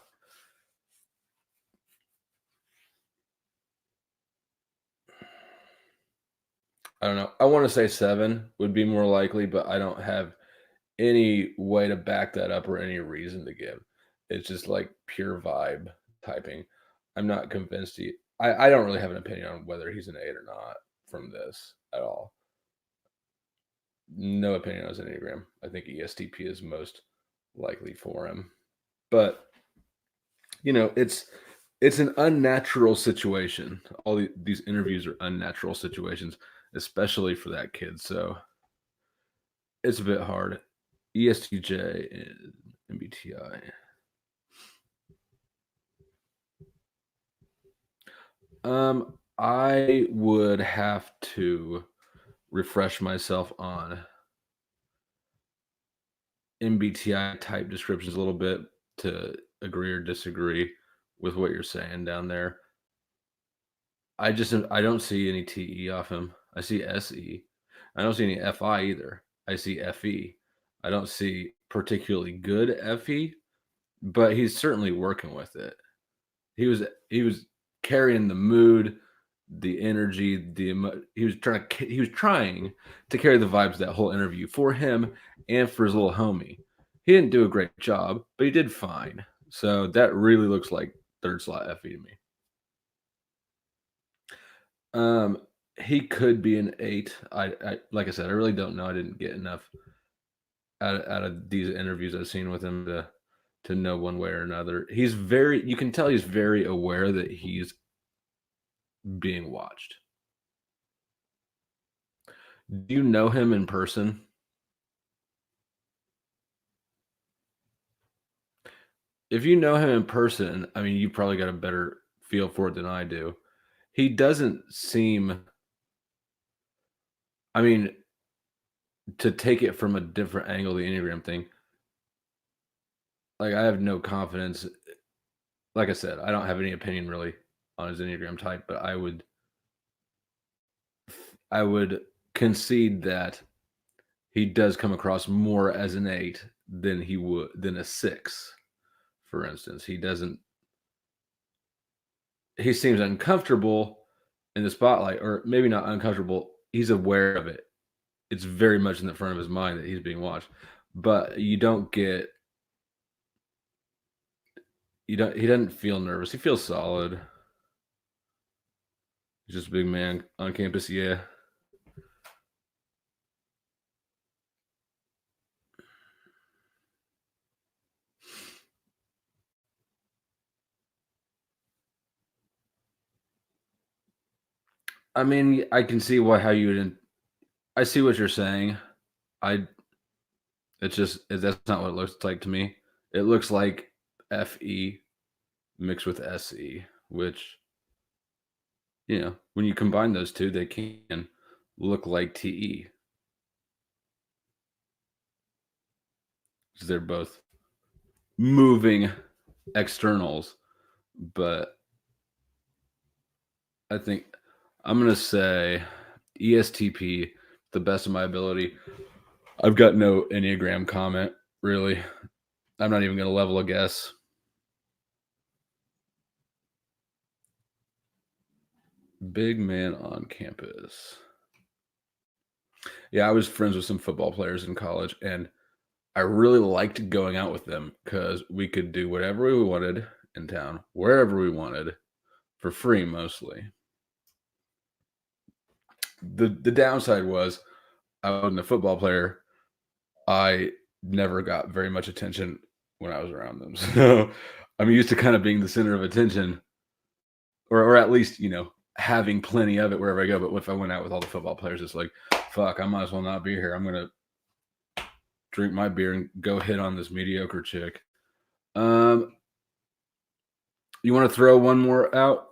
I want to say 7 would be more likely, but I don't have any way to back that up or any reason to give. It's just like pure vibe typing. I'm not convinced I don't really have an opinion on whether he's an 8 or not from this at all. No opinion on his Enneagram. I think ESTP is most likely for him. But, it's an unnatural situation. All these interviews are unnatural situations, especially for that kid. So it's a bit hard. ESTJ and MBTI. I would have to refresh myself on MBTI type descriptions a little bit to agree or disagree with what you're saying down there. I don't see any TE off him. I see SE. I don't see any FI either. I see FE. I don't see particularly good FE, but he's certainly working with it. He was carrying the mood, the energy, he was trying to carry the vibes of that whole interview for him and for his little homie. He didn't do a great job, but he did fine. So that really looks like third slot FE to me. He could be an 8. I like I said, I really don't know. I didn't get enough out of these interviews I've seen with him to know one way or another. You can tell he's very aware that he's being watched. Do you know him in person? If you know him in person, I mean, you probably got a better feel for it than I do. He doesn't seem, I mean, to take it from a different angle, the Enneagram thing, like I have no confidence. Like I said, I don't have any opinion really on his Enneagram type, but I would concede that he does come across more as an 8 than a 6, for instance. He seems uncomfortable in the spotlight, or maybe not uncomfortable. He's aware of it. It's very much in the front of his mind that he's being watched, but he doesn't feel nervous. He feels solid. He's just a big man on campus. Yeah. I mean, I can see I see what you're saying. That's not what it looks like to me. It looks like FE mixed with SE, which, when you combine those two, they can look like TE. Because they're both moving externals, but I think I'm going to say ESTP, the best of my ability. I've got no Enneagram comment, really. I'm not even going to level a guess. Big man on campus. Yeah, I was friends with some football players in college, and I really liked going out with them because we could do whatever we wanted in town, wherever we wanted, for free mostly. The downside was I wasn't a football player. I never got very much attention when I was around them. So I'm used to kind of being the center of attention, or at least, having plenty of it wherever I go. But if I went out with all the football players, it's like, fuck, I might as well not be here. I'm going to drink my beer and go hit on this mediocre chick. You want to throw one more out?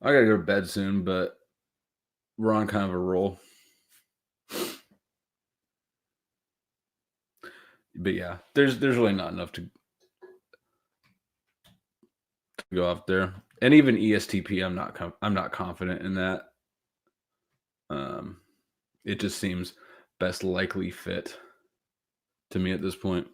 I got to go to bed soon, but we're on kind of a roll. But yeah, there's really not enough to go off there. And even ESTP, I'm not confident in that. It just seems best likely fit to me at this point.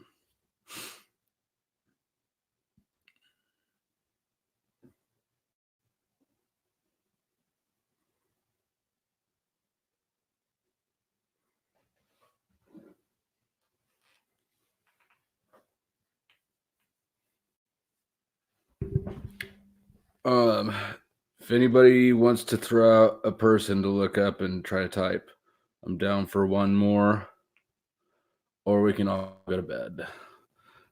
If anybody wants to throw out a person to look up and try to type, I'm down for one more, or we can all go to bed.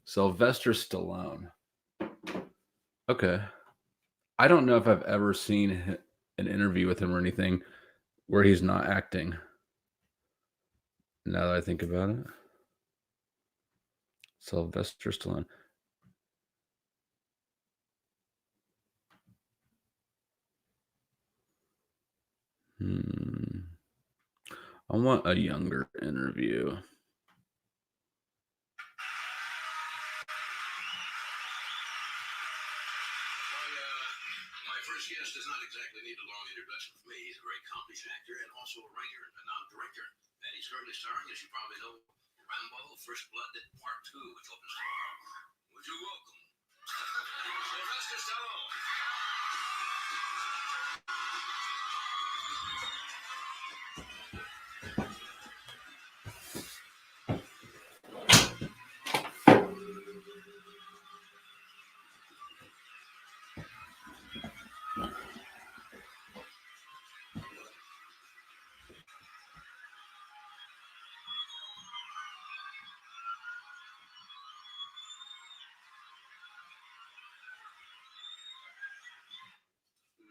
Sylvester Stallone. Okay. I don't know if I've ever seen an interview with him or anything where he's not acting. Now that I think about it. Sylvester Stallone. I want a younger interview. Chris does not exactly need a long introduction from me. He's a very accomplished actor and also a writer and now director. And he's currently starring, as you probably know, Rambo, First Blood, Part 2, which opens tomorrow. Would you welcome Sylvester Stalone?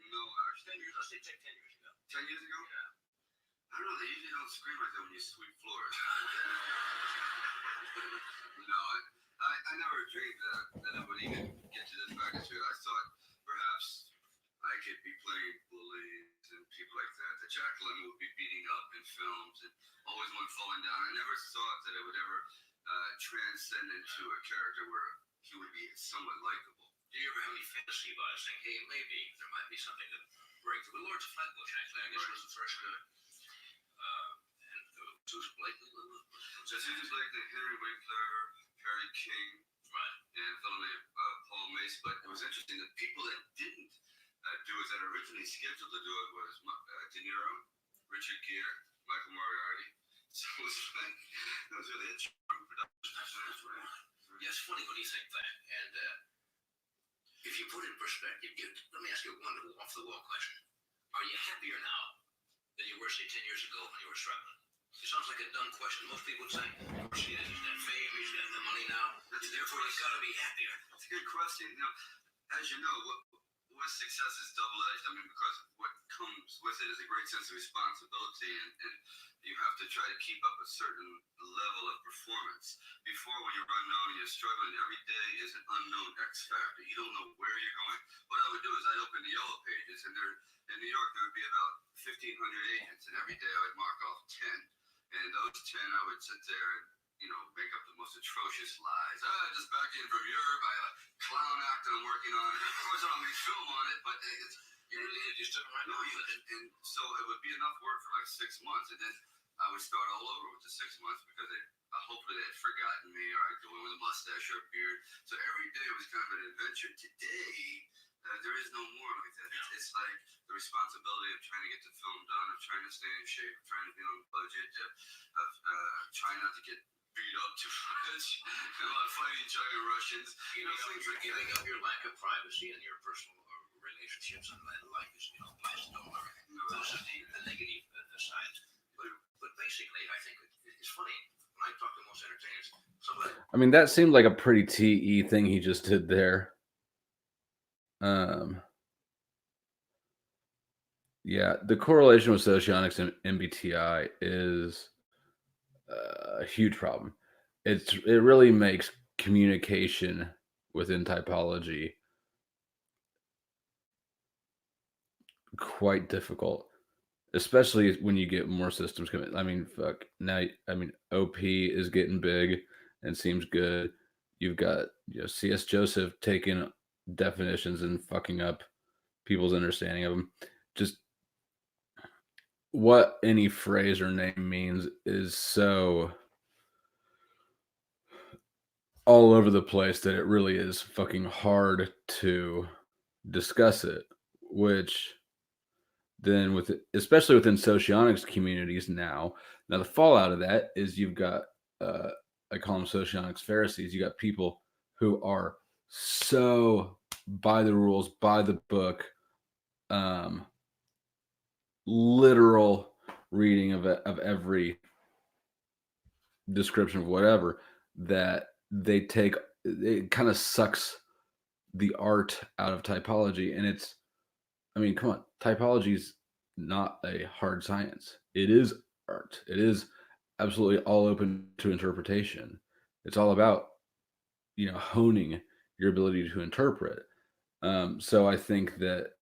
No, 10 years. Let's say 10 years ago. 10 years ago? Yeah. I don't know. They usually don't scream like that when you sweep floors. No, I never dreamed that I would even get to this magnitude. I thought perhaps I could be playing bullies and people like that. That Jack Lemmon would be beating up in films and always one falling down. I never thought that it would ever transcend into a character where he would be somewhat likable. Do you ever have any fantasy about it, saying, hey, maybe there might be something to break through? Lords of Flatbush, actually, I guess was the first and Susan Blakely. Susan Blakely, Henry Winkler, Harry King, right, and a fellow named Paul Mace. But it was interesting, the people that didn't do it, that originally scheduled to do it, was De Niro, Richard Gere, Michael Moriarty. So it was like, it was really a charming production. Yeah, it's funny when you think that. And if you put it in perspective, let me ask you one off-the-wall question. Are you happier now than you were, say, 10 years ago when you were struggling? It sounds like a dumb question. Most people would say, of course he is. He's got fame, he's got the money now. Therefore, he's got to be happier. That's a good question. You know, as you know, what success is double-edged. I mean, because what comes with it is a great sense of responsibility, and you have to try to keep up a certain level of performance. Before, when you're unknown and you're struggling, every day is an unknown X factor. You don't know where you're going. What I would do is I'd open the yellow pages, and there in New York there would be about 1,500 agents, and every day I would mark off 10. And those 10, I would sit there and, you know, make up the most atrocious lies. Just back in from Europe, I have a clown act I'm working on. Of course, I don't make film on it, but you really just took right now. And so it would be enough work for like 6 months, and then I would start all over with the 6 months because hopefully they had forgotten me, or I'd go in with a mustache or a beard. So every day was kind of an adventure. Today, there is no more like that. It's like the responsibility of trying to get the film done, of trying to stay in shape, of trying to be on budget, of trying not to get beat up too much, and a lot of fighting giant Russians. Giving up your lack of privacy and your personal relationships and life is, blasted all over. Those are the negative sides. But basically, I think it's funny. When I talk to most entertainers, I mean, that seemed like a pretty TE thing he just did there. Yeah, the correlation with socionics and MBTI is a huge problem. It really makes communication within typology quite difficult, especially when you get more systems coming. I mean, OP is getting big and seems good. You've got C.S. Joseph taking definitions and fucking up people's understanding of them. Just what any phrase or name means is so all over the place that it really is fucking hard to discuss it, which then especially within socionics communities now the fallout of that is you've got I call them socionics Pharisees. You got people who are so by the rules, by the book, literal reading of every description of whatever, that it kind of sucks the art out of typology. And come on, typology is not a hard science. It is art. It is absolutely all open to interpretation. It's all about honing your ability to interpret. So I think that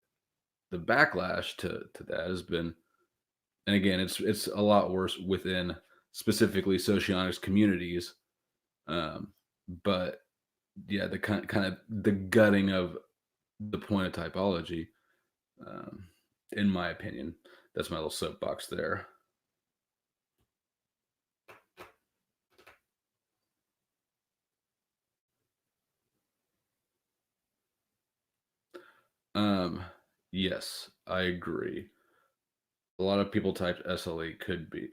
the backlash to that has been, and again, it's a lot worse within specifically socionics communities. But yeah, the kind of the gutting of the point of typology in my opinion. That's my little soapbox there. Yes, I agree. A lot of people typed SLE could be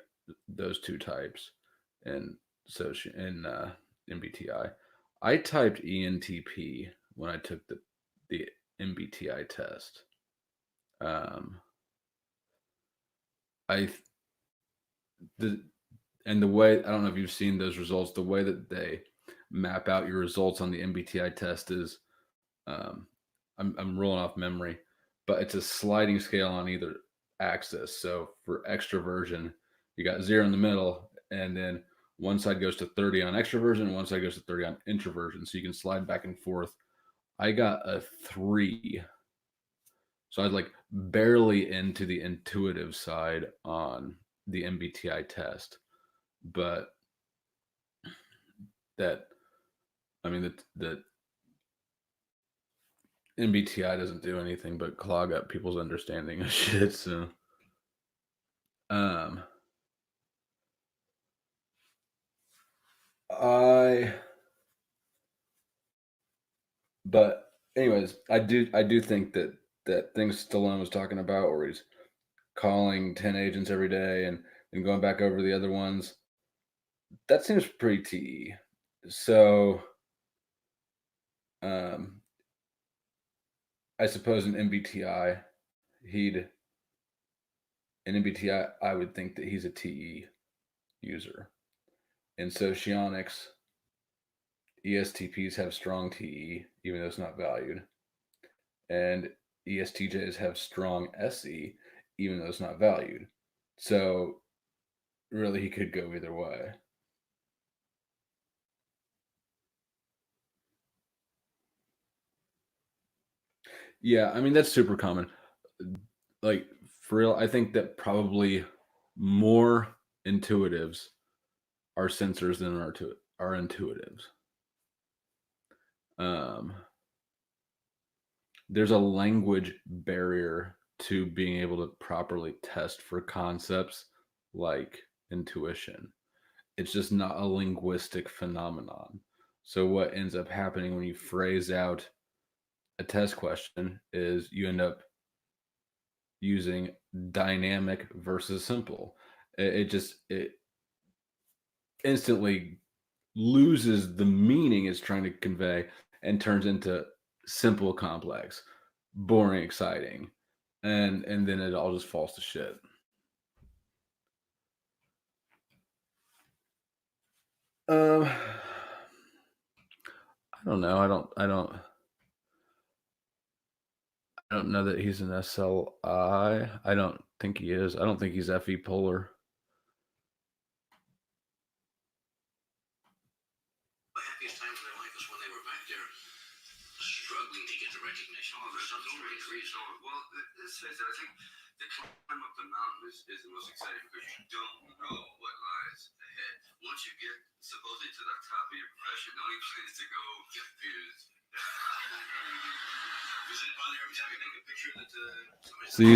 those two types, and so in MBTI, I typed ENTP when I took the MBTI test. And the way, I don't know if you've seen those results, the way that they map out your results on the MBTI test is, I'm rolling off memory, but it's a sliding scale on either axis. So for extroversion, you got 0 in the middle, and then one side goes to 30 on extroversion, and one side goes to 30 on introversion. So you can slide back and forth. I got a 3. So I was like barely into the intuitive side on the MBTI test. But that, I mean, the MBTI doesn't do anything but clog up people's understanding of shit. So, but anyways, I do think that things Stallone was talking about, where he's calling 10 agents every day and going back over the other ones, that seems pretty TE. So, I suppose in MBTI, I would think that he's a TE user. In socionics, ESTPs have strong TE, even though it's not valued. And ESTJs have strong SE, even though it's not valued. So really, he could go either way. Yeah, I mean, that's super common. Like, for real, I think that probably more intuitives are sensors than are intuitives. There's a language barrier to being able to properly test for concepts like intuition. It's just not a linguistic phenomenon. So what ends up happening when you phrase out a test question is you end up using dynamic versus simple. It instantly loses the meaning it's trying to convey and turns into simple, complex, boring, exciting, and then it all just falls to shit. I don't know. I don't know that he's an SLI. I don't think he is. I don't think he's FE polar. The happiest times of their life is when they were back there struggling to get the recognition. Oh, there's so many reasons. Well, let's face it, I think the climb up the mountain is the most exciting because you don't know what lies ahead. Once you get supposedly to the top of your profession, the only place to go is does it bother every time you take a picture that So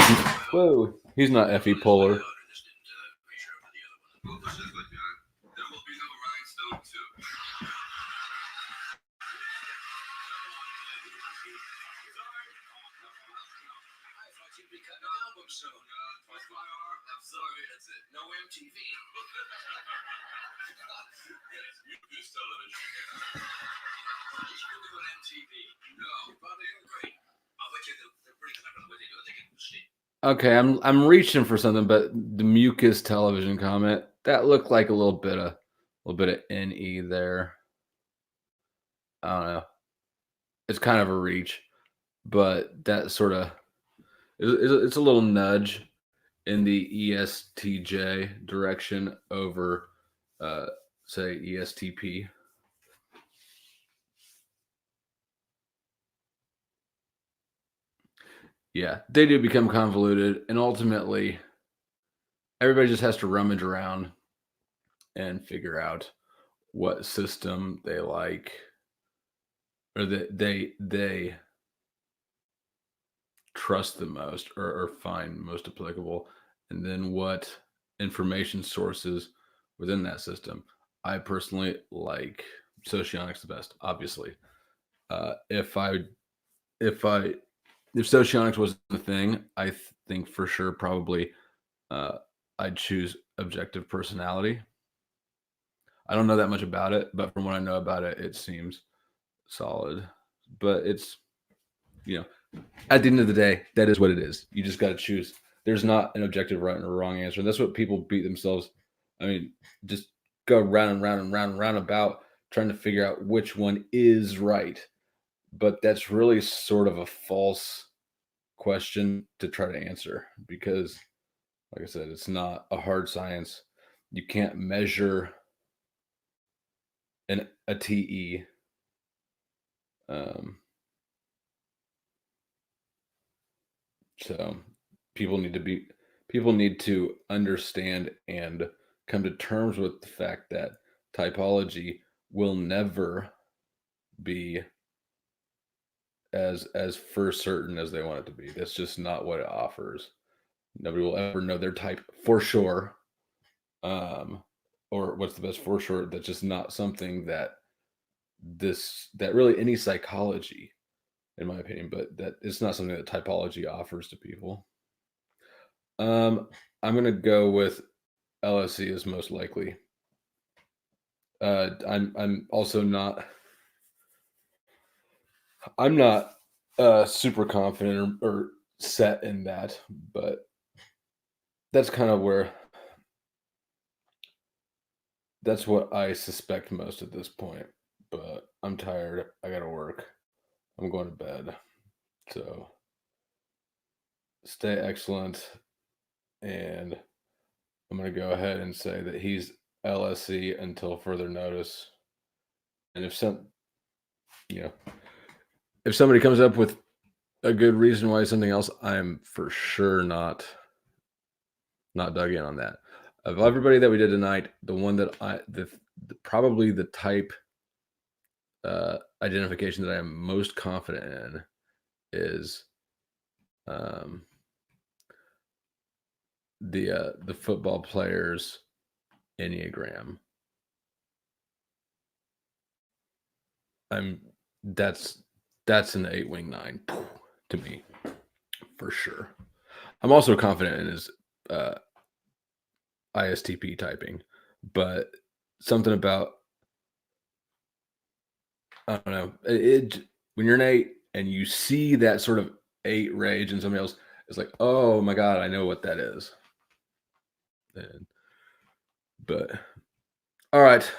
he's not FE polar. Well, push this way, John. There will be no rhinestone too. You'd be cutting an album soon. I'm sorry, that's it. No MTV. Yes, use television. You should do an MTV. No. Well, they're great. I'll bet you they're pretty clever the way they do it. They can see. Okay, I'm reaching for something, but the mucus television comment, that looked like a little bit of NE there. I don't know. It's kind of a reach, but that sort of it's a little nudge in the ESTJ direction over, say, ESTP. Yeah, they do become convoluted, and ultimately, everybody just has to rummage around and figure out what system they like, or that they trust the most or find most applicable, and then what information sources within that system. I personally like socionics the best, obviously. If socionics was the thing, I think for sure probably I'd choose objective personality. I don't know that much about it, but from what I know about it, it seems solid. But it's, at the end of the day, that is what it is. You just got to choose. There's not an objective right or wrong answer. That's what people beat themselves. I mean, just go round and round and round and round about trying to figure out which one is right. But that's really sort of a false question to try to answer because, like I said, it's not a hard science. You can't measure a TE. So people need to understand and come to terms with the fact that typology will never be as for certain as they want it to be. That's just not what it offers. Nobody will ever know their type for sure. Or what's the best for sure. That's just not something that really any psychology, in my opinion, but that it's not something that typology offers to people. I'm gonna go with LSE is most likely. I'm also not. I'm not super confident or set in that, but that's kind of where. That's what I suspect most at this point. But I'm tired. I gotta work. I'm going to bed. So stay excellent. And I'm going to go ahead and say that he's LSE until further notice. And if somebody comes up with a good reason why something else, I'm for sure not dug in on that. Of everybody that we did tonight, the one that probably the type identification that I am most confident in is the football player's Enneagram. That's an 8-wing 9 to me, for sure. I'm also confident in his ISTP typing, but something about, I don't know, when you're an 8 and you see that sort of 8 rage in somebody else, it's like, oh my God, I know what that is. But all right.